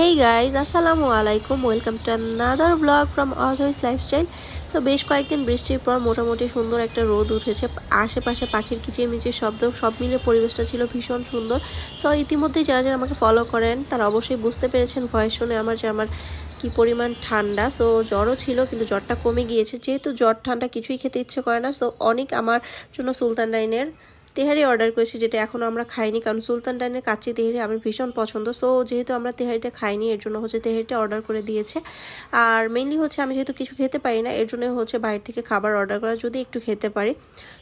Hey guys, আসসালামু আলাইকুম, welcome to another vlog from Always Lifestyle. So বেশ কয়েকদিন বৃষ্টির পর মোটামুটি সুন্দর একটা রোদ উঠেছে। আশেপাশে পাখির কিচিরমিচির শব্দ সব মিলে পরিবেশটা ছিল ভীষণ সুন্দর। সো ইতিমধ্যেই যারা যারা আমাকে ফলো করেন তারা অবশ্যই বুঝতে পেরেছেন ভয়েস শুনে আমার কি পরিমাণ ঠান্ডা। সো জ্বরও ছিল কিন্তু জ্বরটা কমে গিয়েছে। যেহেতু জ্বর ঠান্ডা কিছুই খেতে ইচ্ছে করে না, সো অনেক আমার জন্য সুলতান ডাইনের তেহারি অর্ডার করেছি, যেটা এখনও আমরা খাইনি, কারণ সুলতান ডাইনের কাচ্চি তেহারি আমার ভীষণ পছন্দ। সো যেহেতু আমরা তেহারিটা খাইনি, এর জন্য হচ্ছে তেহারিটা অর্ডার করে দিয়েছে। আর মেইনলি হচ্ছে আমি যেহেতু কিছু খেতে পারি না, এর জন্য হচ্ছে বাইরে থেকে খাবার অর্ডার করা, যদি একটু খেতে পারি।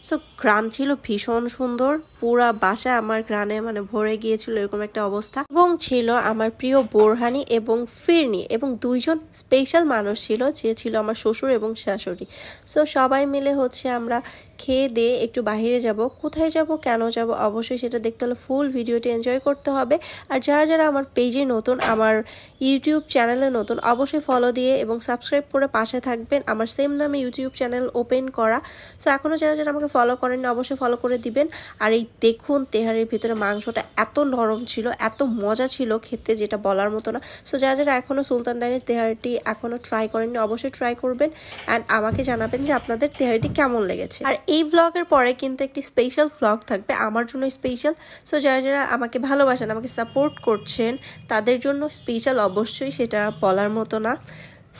সো ঘ্রাণ ছিল ভীষণ সুন্দর, পুরা বাসা আমার ঘ্রাণে ভরে গিয়েছিল, এরকম একটা অবস্থা। এবং ছিল আমার প্রিয় বোরহানি এবং ফিরনি, এবং দুইজন স্পেশাল মানুষ ছিল, যে ছিল আমার শ্বশুর এবং শাশুড়ি। সো সবাই মিলে হচ্ছে আমরা খেয়ে দিয়ে একটু বাইরে যাব। কোথায় যাব, কেন যাব, অবশ্যই সেটা দেখতে হলে ফুল ভিডিওটি এনজয় করতে হবে। আর যারা যারা আমার পেজে নতুন, আমার ইউটিউব চ্যানেলে নতুন, অবশ্যই ফলো দিয়ে এবং সাবস্ক্রাইব করে পাশে থাকবেন। আমার সেম নামে ইউটিউব চ্যানেল ওপেন করা। সো এখনও যারা যারা আমাকে ফলো করেন অবশ্যই ফলো করে দিবেন। আর এই দেখুন, তেহারির ভিতরে মাংসটা এত নরম ছিল, এত মজা ছিল খেতে, যেটা বলার মতো না। সো যারা যারা এখনও সুলতান ডাইনের তেহারিটি এখনও ট্রাই করেননি, অবশ্যই ট্রাই করবেন অ্যান্ড আমাকে জানাবেন যে আপনাদের তেহারিটি কেমন লেগেছে। আর এই ভ্লগের পরে কিন্তু একটি স্পেশাল ভ্লগ থাকবে আমার জন্য স্পেশাল। সো যারা যারা আমাকে ভালোবাসেন, আমাকে সাপোর্ট করছেন, তাদের জন্য স্পেশাল, অবশ্যই সেটা বলার মতো না।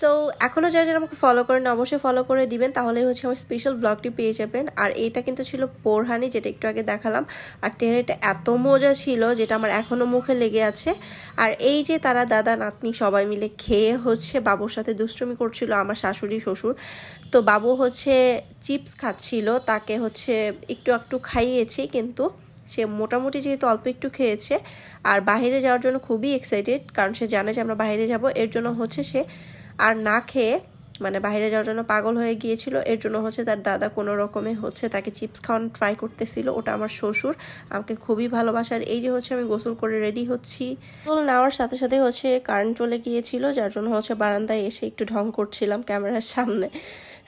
সো এখনও যারা যারা আমাকে ফলো করেন অবশ্যই ফলো করে দিবেন, তাহলেই হচ্ছে আমার স্পেশাল ভ্লগটি পেয়ে যাবেন। আর এইটা কিন্তু ছিল বোরহানি, যেটা একটু আগে দেখালাম। আর তেহারিটা এত মজা ছিল, যেটা আমার এখনও মুখে লেগে আছে। আর এই যে তারা দাদা নাতনি সবাই মিলে খেয়ে হচ্ছে বাবুর সাথে দুষ্টুমি করছিল, আমার শাশুড়ি শ্বশুর। তো বাবু হচ্ছে চিপস খাচ্ছিল, তাকে হচ্ছে একটু একটু খাইয়েছি, কিন্তু সে মোটামুটি যেহেতু অল্প একটু খেয়েছে। আর বাইরে যাওয়ার জন্য খুবই এক্সাইটেড, কারণ সে জানে যে আমরা বাইরে যাব, এর জন্য হচ্ছে সে আর না খেয়ে বাইরে যাওয়ার জন্য পাগল হয়ে গিয়েছিল। এর জন্য হচ্ছে তার দাদা কোনো রকমে হচ্ছে তাকে চিপস খাওয়ানো ট্রাই করতেছিল। ওটা আমার শ্বশুর, আমাকে খুবই ভালোবাসার। এই যে হচ্ছে আমি গোসল করে রেডি হচ্ছি, গোসল নেওয়ার সাথে সাথে হচ্ছে কারেন্ট চলে গিয়েছিল, যার জন্য হচ্ছে বারান্দায় এসে একটু ঢং করছিলাম ক্যামেরার সামনে।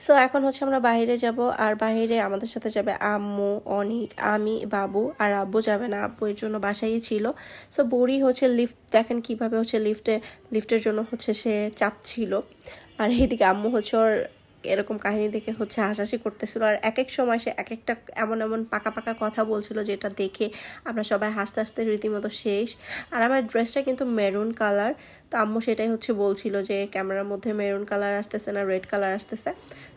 সো এখন হচ্ছে আমরা বাইরে যাব, আর বাইরে আমাদের সাথে যাবে আম্মু, অনিক, আমি, বাবু। আর আব্বু যাবে না, আব্বু এর জন্য বাসায় ছিল। সো বুড়ি হচ্ছে লিফট, দেখেন কিভাবে হচ্ছে লিফটের জন্য হচ্ছে সে চাপছিল। আর এইদিকে আম্মু হচ্ছে ওর এরকম কাহিনী দেখে হচ্ছে হাসাহাসি করতেছিল। আর এক এক সময় সে এক একটা এমন এমন পাকা পাকা কথা বলছিল, যেটা দেখে আমরা সবাই হাসতে হাসতে রীতিমতো শেষ। আর আমার ড্রেসটা কিন্তু মেরুন কালার, তো আম্মু সেটাই হচ্ছে বলছিল যে ক্যামেরার মধ্যে মেরুন কালার আসতেছে না রেড কালার আসতেছে।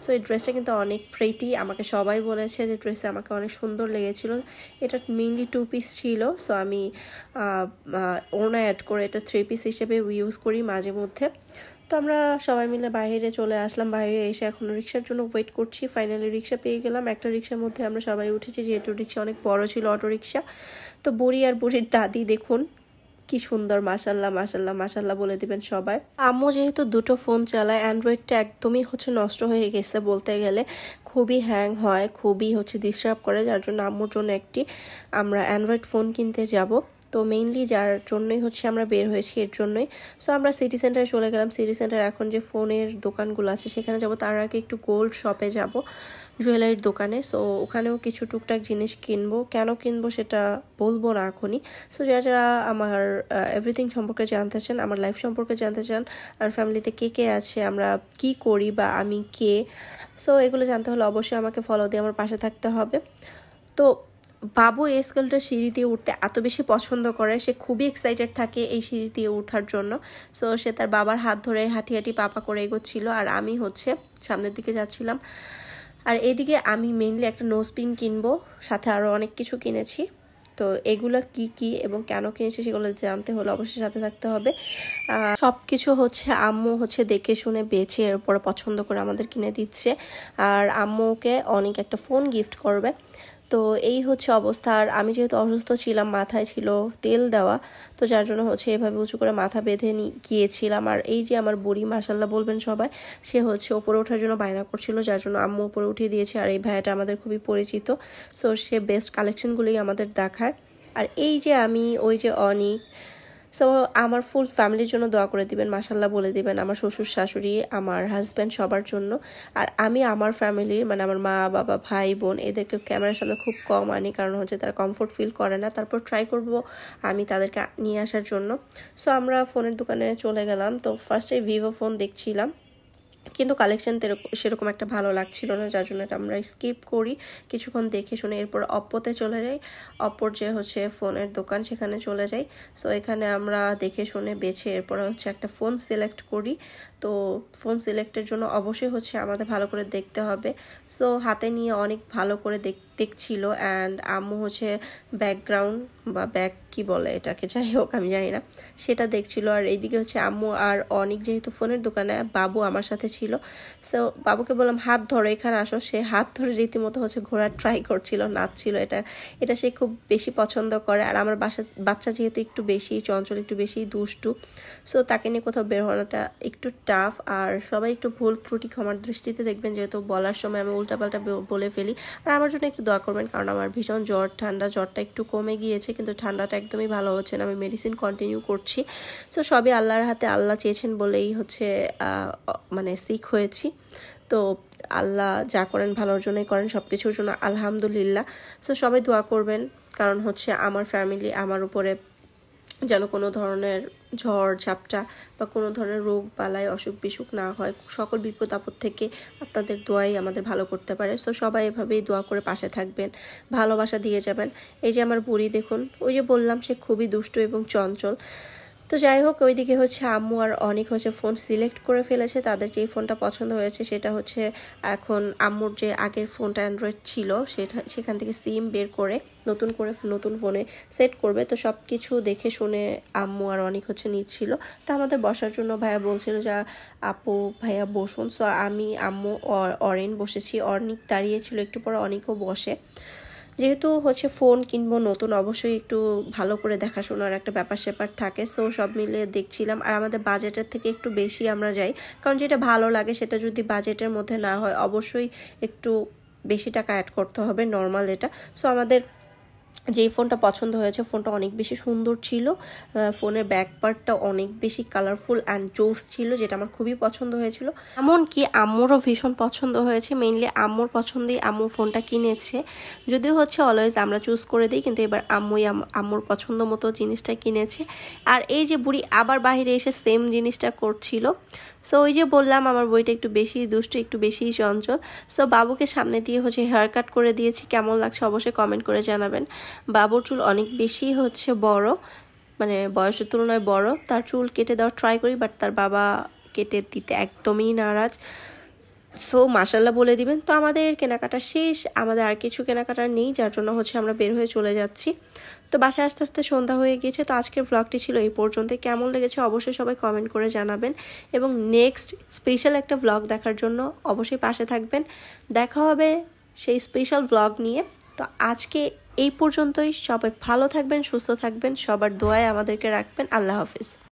সো এই ড্রেসটা কিন্তু অনেক প্রিটি, আমাকে সবাই বলেছে যে ড্রেসে আমাকে অনেক সুন্দর লেগেছিল। এটা মেইনলি 2 পিস ছিল, সো আমি ওড়না অ্যাড করে এটা 3 পিস হিসেবে ইউজ করি মাঝে মধ্যে। তো আমরা সবাই মিলে বাইরে চলে আসলাম। বাইরে এসে এখন রিক্সার জন্য ওয়েট করছি। ফাইনালি রিক্সা পেয়ে গেলাম। একটা রিক্সার মধ্যে আমরা সবাই উঠেছি, যেহেতু রিক্সা অনেক বড় ছিল, অটো রিক্সা। তো বুড়ি আর বুড়ির দাদি দেখুন কি সুন্দর, মাশাল্লাহ মাশাল্লাহ মাশাল্লাহ বলে দিবেন সবাই। আম্মু যেহেতু দুটো ফোন চালায়, অ্যান্ড্রয়েডটা একদমই হচ্ছে নষ্ট হয়ে গেছে বলতে গেলে, খুবই হ্যাং হয়, খুবই হচ্ছে ডিস্টার্ব করে, যার জন্য আম্মুর জন্য একটি আমরা অ্যান্ড্রয়েড ফোন কিনতে যাব। তো মেইনলি যার জন্যই হচ্ছে আমরা বের হয়েছি, এর জন্যই। সো আমরা সিটি সেন্টারে চলে গেলাম। সিটি সেন্টার এখন যে ফোনের দোকানগুলো আছে সেখানে যাব, তার আগে একটু গোল্ড শপে যাব, জুয়েলারির দোকানে। সো ওখানেও কিছু টুকটাক জিনিস কিনবো, কেন কিনবো সেটা বলবো না এখনই। সো যারা যারা আমার এভরিথিং সম্পর্কে জানতে চান, আমার লাইফ সম্পর্কে জানতে চান, আমার ফ্যামিলিতে কে কে আছে, আমরা কি করি বা আমি কে, সো এগুলো জানতে হলে অবশ্যই আমাকে ফলো দিয়ে আমার পাশে থাকতে হবে। তো বাবু এই স্কেলটার সিঁড়ি দিয়ে উঠতে এত বেশি পছন্দ করে, সে খুবই এক্সাইটেড থাকে এই সিঁড়ি দিয়ে ওঠার জন্য। সো সে তার বাবার হাত ধরে হাঁটি হাঁটি পাপা করে এগোচ্ছিল, আর আমি হচ্ছে সামনের দিকে যাচ্ছিলাম। আর এদিকে আমি মেইনলি একটা নোজপিন কিনবো, সাথে আরও অনেক কিছু কিনেছি। তো এগুলো কি কি এবং কেন কিনেছি সেগুলো জানতে হলে অবশ্যই সাথে থাকতে হবে। সব কিছু হচ্ছে আম্মু হচ্ছে দেখে শুনে বেছে এরপরে পছন্দ করে আমাদের কিনে দিচ্ছে। আর আম্মুকে অনেক একটা ফোন গিফট করবে। তো এই হচ্ছে অবস্থা। আর আমি যেহেতু অসুস্থ ছিলাম, মাথায় ছিল তেল দেওয়া, তো যার জন্য হচ্ছে এভাবে উঁচু করে মাথা বেঁধে গিয়েছিলাম। আর এই যে আমার বুড়ি, মাশাল্লাহ বলবেন সবাই, সে হচ্ছে ওপরে ওঠার জন্য বায়না করছিল, যার জন্য আম্মু উপরে উঠিয়ে দিয়েছে। আর এই ভাইয়াটা আমাদের খুবই পরিচিত, সো সে বেস্ট কালেকশনগুলোই আমাদের দেখায়। আর এই যে আমি, ওই যে অনিক, সো আমার ফুল ফ্যামিলির জন্য দোয়া করে দিবেন, মাশাল্লাহ বলে দিবেন, আমার শ্বশুর শাশুড়ি, আমার হাজব্যান্ড, সবার জন্য। আর আমি আমার ফ্যামিলির মানে আমার মা বাবা ভাই বোন এদেরকে ক্যামেরার সামনে খুব কম আনি, কারণ হচ্ছে তারা কমফোর্ট ফিল করে না। তারপর ট্রাই করব আমি তাদেরকে নিয়ে আসার জন্য। সো আমরা ফোনের দোকানে চলে গেলাম। তো ফার্স্টে ভিভো ফোন দেখছিলাম, কিন্তু কালেকশন সেরকম একটা ভালো লাগছিল না, যার জন্য এটা আমরা স্কিপ করি। কিছুক্ষণ দেখে শুনে এরপর অপ্পোতে চলে যাই। অপ্পোর যে হচ্ছে ফোনের দোকান সেখানে চলে যাই। সো এখানে আমরা দেখে শুনে বেছে এরপরে হচ্ছে একটা ফোন সিলেক্ট করি। তো ফোন সিলেক্টের জন্য অবশ্যই হচ্ছে আমাদের ভালো করে দেখতে হবে। সো হাতে নিয়ে অনেক ভালো করে দেখছিল। অ্যান্ড আম্মু হচ্ছে ব্যাকগ্রাউন্ড বা ব্যাক কি বলে এটাকে, যাই হোক আমি জানি না, সেটা দেখছিল। আর এইদিকে হচ্ছে আম্মু আর অনেক, যেহেতু ফোনের দোকানে বাবু আমার সাথে ছিল, সো বাবুকে বললাম হাত ধরো এখানে আসো। সে হাত ধরে রীতিমতো হচ্ছে ঘোরার ট্রাই করছিল, নাচছিল। এটা সে খুব বেশি পছন্দ করে। আর আমার বাচ্চা যেহেতু একটু বেশি চঞ্চল, একটু বেশি দুষ্টু, সো তাকে নিয়ে কোথাও বের হওয়াটা একটু টাফ। আর সবাই একটু ভুল ত্রুটি ক্ষমার দৃষ্টিতে দেখবেন, যেহেতু বলার সময় আমি উল্টাপাল্টা বলে ফেলি। আর আমার জন্য একটু দোয়া করবেন, কারণ আমার ভীষণ জ্বরটা একটু কমে গিয়েছে, কিন্তু ঠান্ডাটা একদমই ভালো হচ্ছে না। আমি মেডিসিন কন্টিনিউ করছি। সো সবই আল্লাহর হাতে, আল্লাহ চেয়েছেন বলেই হচ্ছে মানে সিক হয়েছি। তো আল্লাহ যা করেন ভালোর জন্যই করেন, সব কিছুর জন্য আলহামদুলিল্লাহ। সো সবাই দোয়া করবেন, কারণ হচ্ছে আমার ফ্যামিলি, আমার উপরে যেন কোনো ধরনের ঝড় ঝাপটা বা কোনো ধরনের রোগ বালাই অসুখ বিসুখ না হয়। সকল বিপদ আপদ থেকে আপনাদের দোয়াই আমাদের ভালো করতে পারে। সো সবাই এভাবেই দোয়া করে পাশে থাকবেন, ভালোবাসা দিয়ে যাবেন। এই যে আমার বুড়ি দেখুন, ওই যে বললাম সে খুবই দুষ্ট এবং চঞ্চল। তো যাই হোক, ওইদিকে হচ্ছে আম্মু আর অনেক হচ্ছে ফোন সিলেক্ট করে ফেলেছে। তাদের যেই ফোনটা পছন্দ হয়েছে সেটা হচ্ছে এখন আম্মুর যে আগের ফোনটা অ্যান্ড্রয়েড ছিল সেখান থেকে সিম বের করে নতুন ফোনে সেট করবে। তো সব কিছু দেখে শুনে আম্মু আর অনেক হচ্ছে নিচ্ছিল। তো আমাদের বসার জন্য ভাইয়া বলছিল যে আপু ভাইয়া বসুন। সো আমি আম্মু অরেন বসেছি, অর্নিক দাঁড়িয়েছিল, একটু পরে অনেকও বসে। যেহেতু হচ্ছে ফোন কিনবো নতুন, অবশ্যই একটু ভালো করে দেখাশোনার একটা ব্যাপার স্যাপার থাকে। সো সব মিলে দেখছিলাম। আর আমাদের বাজেটের থেকে একটু বেশি আমরা যাই, কারণ যেটা ভালো লাগে সেটা যদি বাজেটের মধ্যে না হয় অবশ্যই একটু বেশি টাকা অ্যাড করতে হবে, নর্মাল এটা। সো আমাদের যেই ফোনটা পছন্দ হয়েছে, ফোনটা অনেক বেশি সুন্দর ছিল। ফোনের ব্যাক পার্টটা অনেক বেশি কালারফুল অ্যান্ড জোস ছিল, যেটা আমার খুবই পছন্দ হয়েছিল। এমনকি আম্মুরও ভীষণ পছন্দ হয়েছে। মেইনলি আম্মুর পছন্দেই আম্মু ফোনটা কিনেছে। যদিও হচ্ছে অলওয়েজ আমরা চুজ করে দিই, কিন্তু এবার আম্মুর পছন্দ মতো জিনিসটা কিনেছে। আর এই যে বুড়ি আবার বাইরে এসে সেম জিনিসটা করছিল। সো ওই যে বললাম আমার বইটা একটু বেশি দুষ্টু, একটু বেশি চঞ্চল। সো বাবুকে সামনে দিয়ে হচ্ছে হেয়ার কাট করে দিয়েছি। কেমন লাগছে অবশ্যই কমেন্ট করে জানাবেন। বাবুর চুল অনেক বেশি হচ্ছে বড়, মানে বয়সের তুলনায় বড়। তার চুল কেটে দেওয়ার ট্রাই করি, বাট তার বাবা কেটে দিতে একদমই নারাজ। সো মাশাল্লাহ বলে দিবেন। তো আমাদের কেনাকাটা শেষ, আমাদের আর কিছু কেনাকাটা নেই, যার জন্য হচ্ছে আমরা বের হয়ে চলে যাচ্ছি। তো বাসায় আস্তে আস্তে সন্ধ্যা হয়ে গিয়েছে। তো আজকের ভ্লগটি ছিল এই পর্যন্ত। কেমন লেগেছে অবশ্যই সবাই কমেন্ট করে জানাবেন, এবং নেক্সট স্পেশাল একটা ভ্লগ দেখার জন্য অবশ্যই পাশে থাকবেন। দেখা হবে সেই স্পেশাল ভ্লগ নিয়ে। তো আজকে এই পর্যন্তই। সবাই ভালো থাকবেন, সুস্থ থাকবেন, সবার দোয়ায় আমাদেরকে রাখবেন। আল্লাহ হাফিজ।